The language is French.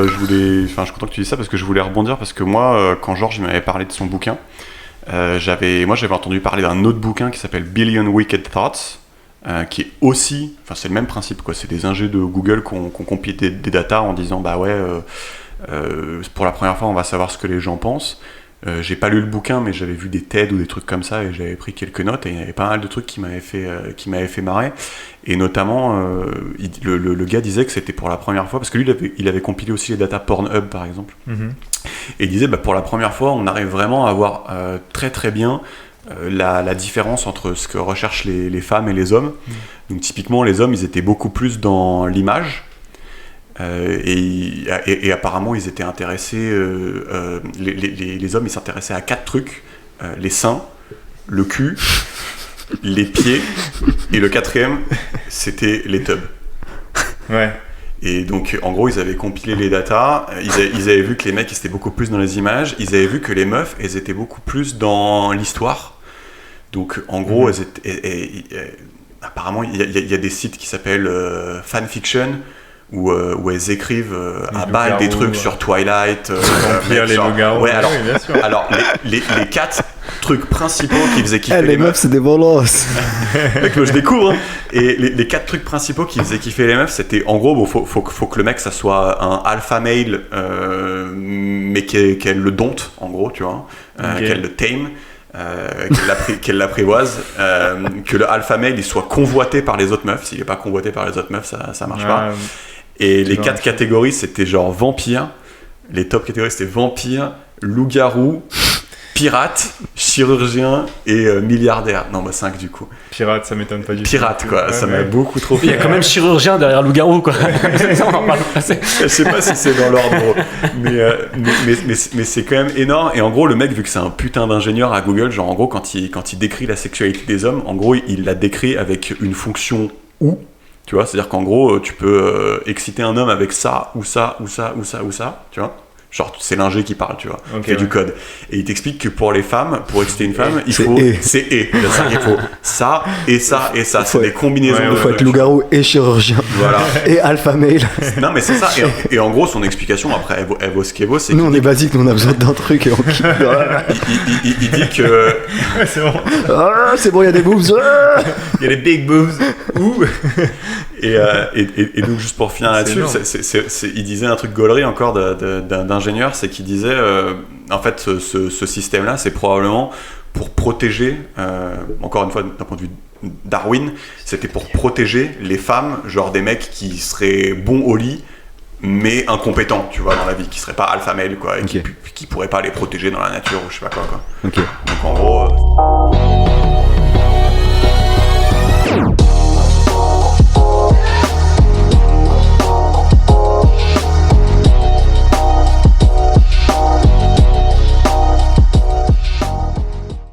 je suis content que tu dises ça parce que je voulais rebondir parce que moi, quand Georges m'avait parlé de son bouquin, j'avais entendu parler d'un autre bouquin qui s'appelle Billion Wicked Thoughts, qui est aussi, enfin c'est le même principe quoi, c'est des ingés de Google qui ont compilé des datas en disant bah ouais, pour la première fois on va savoir ce que les gens pensent. J'ai pas lu le bouquin mais j'avais vu des TED ou des trucs comme ça et j'avais pris quelques notes et il y avait pas mal de trucs qui m'avaient fait marrer et notamment le gars disait que c'était pour la première fois parce que lui il avait compilé aussi les datas Pornhub par exemple et il disait bah, pour la première fois on arrive vraiment à voir très très bien la différence entre ce que recherchent les femmes et les hommes. Donc typiquement les hommes ils étaient beaucoup plus dans l'image. Et apparemment ils étaient intéressés les hommes ils s'intéressaient à 4 trucs, les seins, le cul, les pieds et le 4e c'était les tubs. Ouais. Et donc en gros ils avaient compilé les datas, ils avaient vu que les mecs ils étaient beaucoup plus dans les images, ils avaient vu que les meufs elles étaient beaucoup plus dans l'histoire. Donc en gros elles étaient, apparemment il y a des sites qui s'appellent fanfiction où elles écrivent à balle des trucs sur Twilight, les loups-garous. Ouais, alors, oui, bien sûr. alors les 4 trucs principaux qui faisaient kiffer les meufs, c'est des bolos. Mec, je découvre. Hein. Et les 4 trucs principaux qui faisaient kiffer les meufs, c'était en gros, faut que le mec ça soit un alpha male, mais qu'elle le dompte, en gros, tu vois, qu'elle le tame. Qu'elle l'apprivoise, que le alpha male il soit convoité par les autres meufs. S'il est pas convoité par les autres meufs, ça marche pas. Et les 4 catégories c'était genre vampire. Les top catégories c'était vampire, loup-garou, pirate, chirurgien et milliardaire. Non, bah 5 du coup. Pirate, ça m'étonne pas du tout. Pirate quoi, ça m'a beaucoup trop fait. Il y a quand même chirurgien derrière loup-garou quoi. On en parle passé. Je sais pas si c'est dans l'ordre, mais c'est quand même énorme. Et en gros, le mec, vu que c'est un putain d'ingénieur à Google, genre en gros, quand il décrit la sexualité des hommes, en gros, il la décrit avec une fonction ou. Tu vois, c'est-à-dire qu'en gros, tu peux exciter un homme avec ça, ou ça, ou ça, ou ça, ou ça, tu vois. Genre, c'est l'ingé qui parle, tu vois, qui fait du code. Et il t'explique que pour les femmes, pour exciter une femme, il faut... C'est il faut ça, et ça, et ça. C'est des combinaisons. Il faut être loup-garou et chirurgien. Voilà. Et alpha male. Non, mais c'est ça. Et en gros, son explication, après, elle vaut ce qu'elle vaut. C'est nous, on est basique, nous, on a besoin d'un truc et on kiffe. Il dit que... Ouais, c'est bon. Ah, c'est bon, il y a des boobs. Il y a les big boobs. Ouh. Et donc, juste pour finir là-dessus, il disait un truc gaulerie encore d'un ingénieur, c'est qu'il disait en fait ce système-là, c'est probablement pour protéger, encore une fois d'un point de vue Darwin, c'était pour protéger les femmes, genre des mecs qui seraient bons au lit mais incompétents, tu vois, dans la vie, qui seraient pas alpha male quoi, et qui pourraient pas les protéger dans la nature ou je sais pas quoi. Ok. Donc en gros